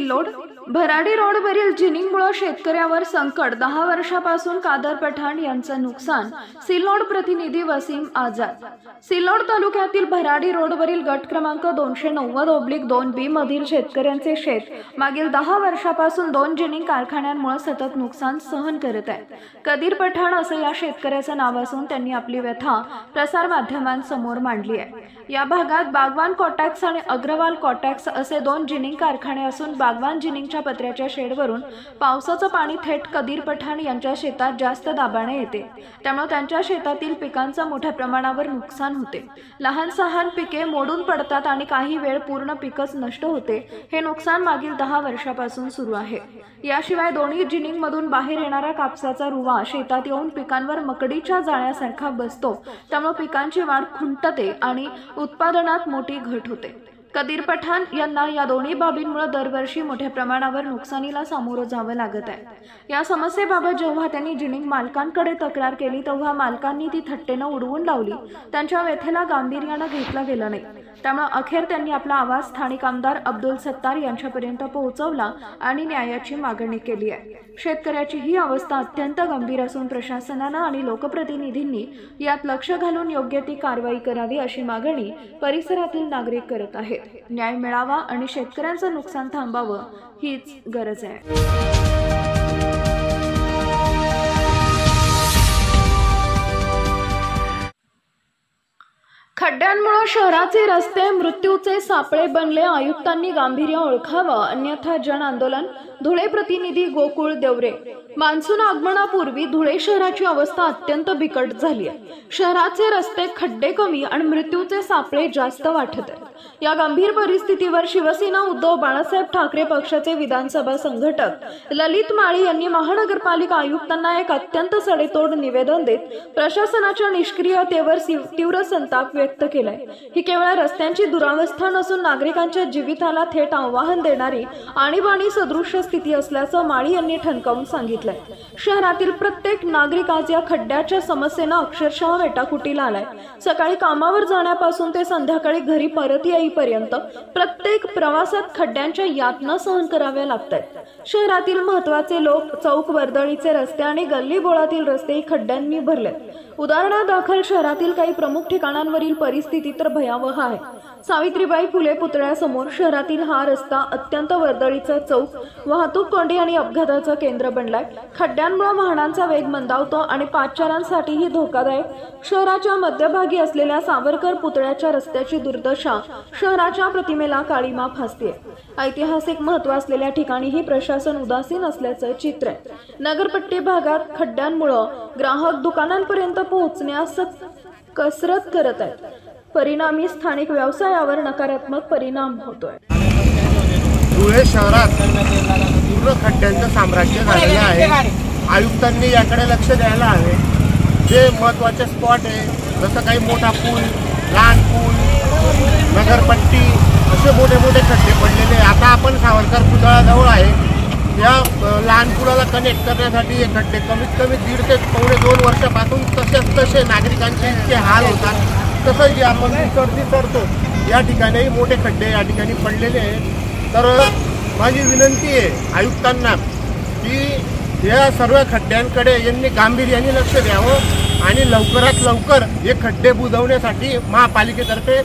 सिल्लोड भराडी रोडवरील जिनिंगमुळे शेतकऱ्यावर संकट 10 वर्षापासून कादर पठाण यांचं नुकसान सिल्लोड प्रतिनिधी वसीम आझाद। सिल्लोड तालुक्यातील भराडी रोडवरील गट क्रमांक 290/2B मधील शेतकऱ्यांचे शेत मागील 10 वर्षापासून 2 जिनिंग कारखान्यांमुळे सतत नुकसान सहन करत आहे। कदीर पठाण असं या शेतकऱ्याचं नाव असून त्यांनी आपली व्यथा प्रसार माध्यमांसमोर मांडली आहे। या भागात बागवान कॉटॅक्स आणि अग्रवाल कॉटॅक्स असे 2 जिनिंग कारखाने असून बागवान जिनिंगच्या पत्र्याच्या शेडवरून पावसाचं पाणी थेट कदीर पठाण यांच्या शेतात जास्त दाबाने येते, त्यामुळे त्यांच्या शेतातील पिकांचं मोठ्या प्रमाणावर नुकसान होते। लहान सहान पिके मोडून पडतात आणि काही वेळ पूर्ण पिकच नष्ट होते। हे नुकसान मागील 10 वर्षापासून सुरू आहे। याशिवाय दोन्ही जिनिंग मधून बाहेर येणारा कापसाचा रुवा शेतात येऊन पिकांवर मकडीच्या जाळ्यासारखा बसतो, त्यामुळे पिकांची वाढ खुंटते आणि उत्पादनात मोठी घट होते। कदीर पठाण यांना या दोन्ही बाबींमुळे दरवर्षी मोठ्या प्रमाणावर नुकसानीला सामोरं जावं लागत आहे। या समस्येबाबत जेव्हा त्यांनी जिनिंग मालकांकडे तक्रार केली तेव्हा मालकांनी ती थट्टेनं उडवून लावली। त्यांच्या व्यथेला गांभीर्यानं घेतला गेला नाही, त्यामुळे अखेर त्यांनी आपला आवाज स्थानिक आमदार अब्दुल सत्तार यांच्यापर्यंत पोहोचवला आणि न्यायाची मागणी केली आहे। शेतकऱ्याची ही अवस्था अत्यंत गंभीर असून प्रशासनानं आणि लोकप्रतिनिधींनी यात लक्ष घालून योग्य ती कारवाई करावी अशी मागणी परिसरातील नागरिक करत आहेत। न्याय मिळावा आणि शेतकऱ्यांचं नुकसान थांबावं हीच गरज आहे। खड्ड्यांमुळे शहराचे रस्ते मृत्यूचे सापळे बनले, आयुक्तांनी गांभीर्य ओळखावं अन्यथा जन आंदोलन। धुळे प्रतिनिधी गोकुळ देवरे। मान्सून आगमनापूर्वी धुळे शहराची अवस्था अत्यंत बिकट झाली आहे। शहराचे रस्ते खड्डे कमी आणि मृत्यूचे सापळे जास्त वाटत आहेत। या गंभीर परिस्थितीवर शिवसेना उद्धव बाळासाहेब ठाकरे पक्षाचे विधानसभा संघटक ललित माळी यांनी महानगरपालिका आयुक्तांना एक अत्यंत सडेतोड निवेदन देत प्रशासनाच्या निष्क्रियतेवर तीव्र संताप व्यक्त केलाय। ही केवळ रस्त्यांची दुरावस्था नसून नागरिकांच्या जीविताला थेट आव्हान देणारी आणीबाणी सदृश्य स्थिती असल्याचं माळी यांनी ठणकावून सांगितलंय। शहरातील प्रत्येक नागरिक आज या खड्ड्याच्या समस्येनं अक्षरशः वेटाकुटीला आलाय। सकाळी कामावर जाण्यापासून ते संध्याकाळी घरी परत येईपर्यंत प्रत्येक प्रवासात खड्ड्यांच्या यातना सहन कराव्या लागतात। शहरातील महत्त्वाचे लोक चौक वर्दळीचे रस्ते आणि गल्ली बोळातील रस्ते खड्ड्यांनी भरलेत। उदाहरणादाखल शहरातील काही प्रमुख ठिकाणांवरील परिस्थिती तर भयावह आहे। सावित्रीबाई फुले पुतळ्यासमोर शहरातील हा रस्ता अत्यंत वर्दळीचा चौक वाहतूक कोंडी आणि अपघाताचं केंद्र बनलाय। खड्ड्यांमुळे वाहनांचा वेग मंदावतो आणि पादचाऱ्यांसाठीही धोकादायक। शहराच्या मध्यभागी असलेल्या सावरकर पुतळ्याच्या रस्त्याची दुर्दशा शहराच्या प्रतिमेला काळीमा फासते। ऐतिहासिक महत्त्व असलेल्या ठिकाणीही प्रशासन उदासीन असल्याचं चित्र आहे। नगरपट्टी भागात खड्ड्यांमुळे ग्राहक दुकानांपर्यंत पोहोचण्यास कसरत करत आहेत। परिणामी स्थानिक व्यवसायावर नकारात्मक परिणाम होतोय। धुळे शहरात पूर्ण खड्ड्यांचं साम्राज्य झालेलं आहे। आयुक्तांनी याकडे लक्ष द्यायला हवे। जे महत्त्वाचे स्पॉट आहे जसं काही मोठा पूल, लहान पूल, नगरपट्टी असे मोठे मोठे खड्डे पडलेले। आता आपण सावरकर पुतळ्याजवळ आहे, या लहान पुलाला कनेक्ट करण्यासाठी हे खड्डे कमीत कमी 1.5 ते पावणे 2 वर्षापासून तसे नागरिकांचे इतके हाल होतात। तसं जे आपण विसर्जित करतो या ठिकाणीही मोठे खड्डे या ठिकाणी पडलेले आहेत। तर माझी विनंती आहे आयुक्तांना की या सर्व खड्ड्यांकडे यांनी गांभीर्याने लक्ष द्यावं आणि लवकरात लवकर हे खड्डे बुजवण्यासाठी महापालिकेतर्फे